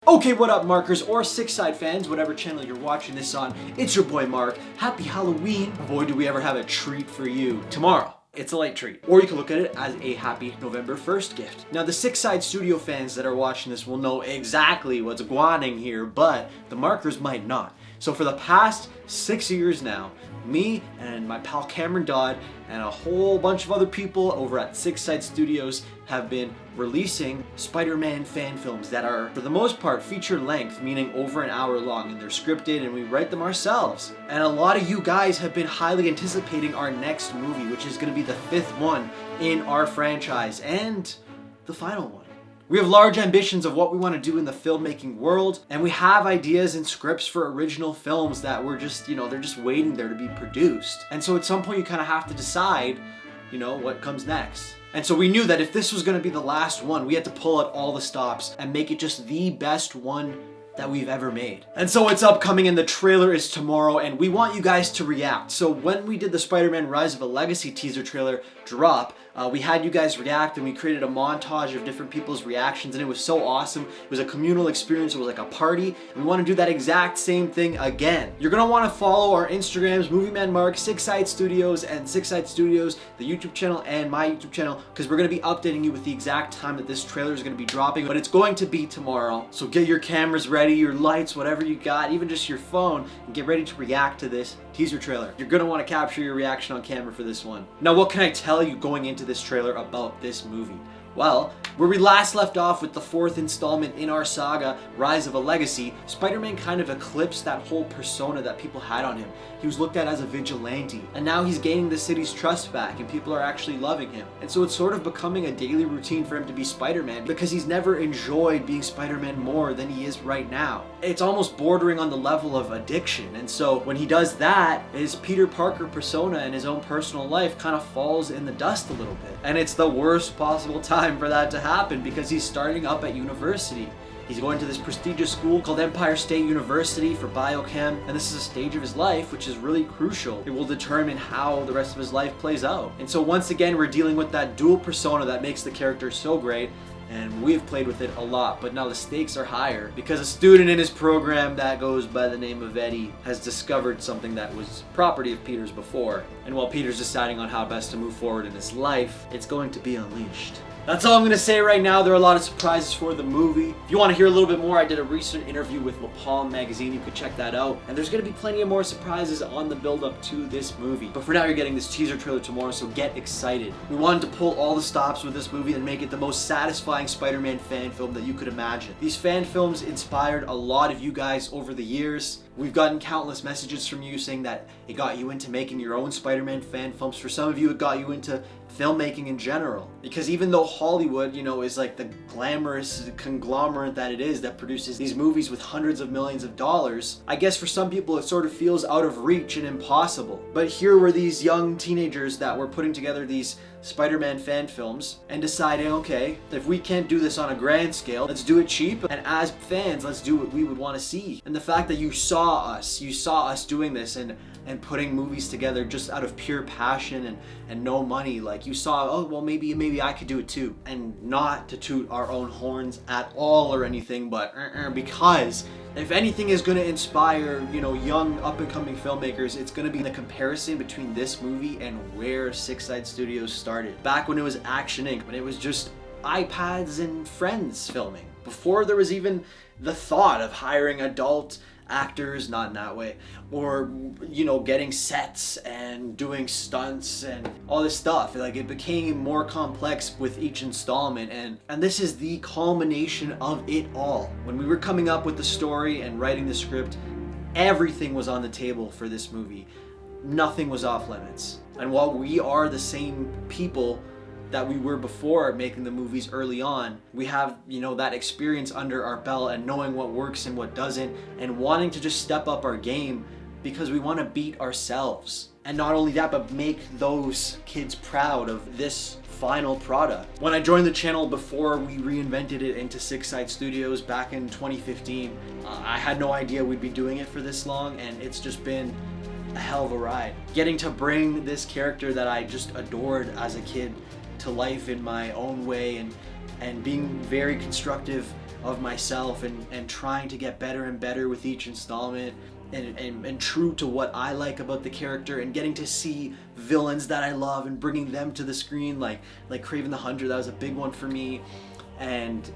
Okay, what up, Markers or Six Side fans, whatever channel you're watching this on, it's your boy Mark. Happy Halloween. Boy, do we ever have a treat for you tomorrow. It's a light treat. Or you can look at it as a happy November 1st gift. Now, the Six Side Studio fans that are watching this will know exactly what's going here, but the Markers might not. So for the past 6 years now, me and my pal Cameron Dodd and a whole bunch of other people over at Six Side Studios have been releasing Spider-Man fan films that are, for the most part, feature length, meaning over an hour long, and they're scripted and we write them ourselves. And a lot of you guys have been highly anticipating our next movie, which is going to be the 5th one in our franchise and the final one. We have large ambitions of what we want to do in the filmmaking world, and we have ideas and scripts for original films that we're just, they're just waiting there to be produced. And so at some point you kind of have to decide, what comes next. And so we knew that if this was going to be the last one, we had to pull out all the stops and make it just the best one that we've ever made. And so it's upcoming and the trailer is tomorrow and we want you guys to react. So when we did the Spider-Man Rise of a Legacy teaser trailer drop, we had you guys react and we created a montage of different people's reactions and it was so awesome. It was a communal experience. It was like a party. And we want to do that exact same thing again. You're going to want to follow our Instagrams, Movie Man Mark, Six Side Studios, and Six Side Studios, the YouTube channel and my YouTube channel, because we're going to be updating you with the exact time that this trailer is going to be dropping, but it's going to be tomorrow. So get your cameras ready, your lights, whatever you got, even just your phone, and get ready to react to this teaser trailer. You're going to want to capture your reaction on camera for this one. Now, what can I tell you going into this trailer about this movie? Well, where we last left off with the 4th installment in our saga, Rise of a Legacy, Spider-Man kind of eclipsed that whole persona that people had on him. He was looked at as a vigilante, and now he's gaining the city's trust back and people are actually loving him. And so it's sort of becoming a daily routine for him to be Spider-Man because he's never enjoyed being Spider-Man more than he is right now. It's almost bordering on the level of addiction, and so when he does that, his Peter Parker persona and his own personal life kind of falls in the dust a little bit. And it's the worst possible time for that to happen because he's starting up at university. He's going to this prestigious school called Empire State University for biochem, and this is a stage of his life which is really crucial. It will determine how the rest of his life plays out. And so once again, we're dealing with that dual persona that makes the character so great, and we've played with it a lot, but now the stakes are higher because a student in his program that goes by the name of Eddie has discovered something that was property of Peter's before. And while Peter's deciding on how best to move forward in his life, it's going to be unleashed. That's all I'm going to say right now. There are a lot of surprises for the movie. If you want to hear a little bit more, I did a recent interview with La Palm magazine. You could check that out. And there's going to be plenty of more surprises on the build-up to this movie. But for now, you're getting this teaser trailer tomorrow, so get excited. We wanted to pull all the stops with this movie and make it the most satisfying Spider-Man fan film that you could imagine. These fan films inspired a lot of you guys over the years. We've gotten countless messages from you saying that it got you into making your own Spider-Man fan films. For some of you, it got you into filmmaking in general. Because even though Hollywood, is like the glamorous conglomerate that it is that produces these movies with hundreds of millions of dollars, I guess for some people it sort of feels out of reach and impossible. But here were these young teenagers that were putting together these Spider-Man fan films and deciding, okay, if we can't do this on a grand scale, let's do it cheap, and as fans, let's do what we would want to see. And the fact that you saw us doing this and putting movies together just out of pure passion and no money, like you saw, oh, well, maybe I could do it too. And not to toot our own horns at all or anything, but because if anything is going to inspire, young up-and-coming filmmakers, it's going to be the comparison between this movie and where Six Side Studios started. Back when it was Action Inc., when it was just iPads and friends filming. Before there was even the thought of hiring adult actors, not in that way, or getting sets and doing stunts and all this stuff. Like, it became more complex with each installment, and this is the culmination of it all. When we were coming up with the story and writing the script, everything was on the table for this movie. Nothing was off limits. And while we are the same people that we were before making the movies early on, we have, that experience under our belt and knowing what works and what doesn't, and wanting to just step up our game because we want to beat ourselves. And not only that, but make those kids proud of this final product. When I joined the channel before we reinvented it into Six Side Studios back in 2015, I had no idea we'd be doing it for this long, and it's just been a hell of a ride. Getting to bring this character that I just adored as a kid to life in my own way, and being very constructive of myself and trying to get better and better with each installment. And true to what I like about the character, and getting to see villains that I love and bringing them to the screen, like Kraven the Hunter, that was a big one for me, and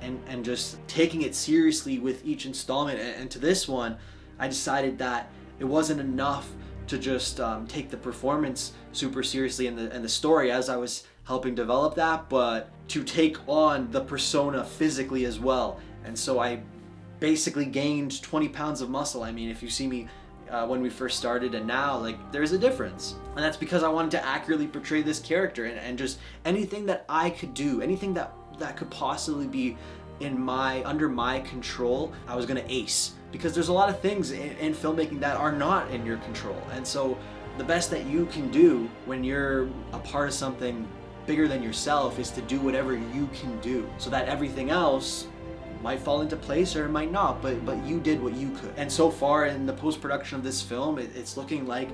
just taking it seriously with each installment. And to this one, I decided that it wasn't enough to just take the performance super seriously and the story as I was helping develop that, but to take on the persona physically as well. And so I basically gained 20 pounds of muscle. I mean, if you see me when we first started and now, like, there's a difference. And that's because I wanted to accurately portray this character, and just anything that I could do, anything that could possibly be under my control, I was gonna ace. Because there's a lot of things in filmmaking that are not in your control. And so the best that you can do when you're a part of something bigger than yourself is to do whatever you can do, so that everything else might fall into place or it might not, but you did what you could. And so far in the post-production of this film, it's looking like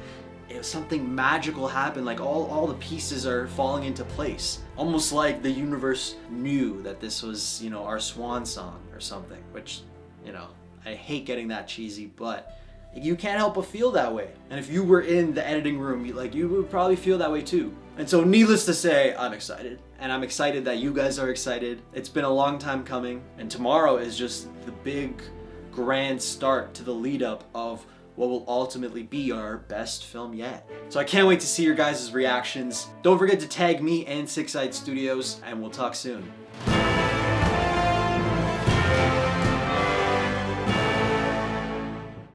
something magical happened. Like all the pieces are falling into place, almost like the universe knew that this was, you know, our swan song or something. Which, you know, I hate getting that cheesy, but you can't help but feel that way. And if you were in the editing room, you would probably feel that way too. And so needless to say, I'm excited. And I'm excited that you guys are excited. It's been a long time coming. And tomorrow is just the big, grand start to the lead up of what will ultimately be our best film yet. So I can't wait to see your guys' reactions. Don't forget to tag me and Six Eyed Studios, and we'll talk soon.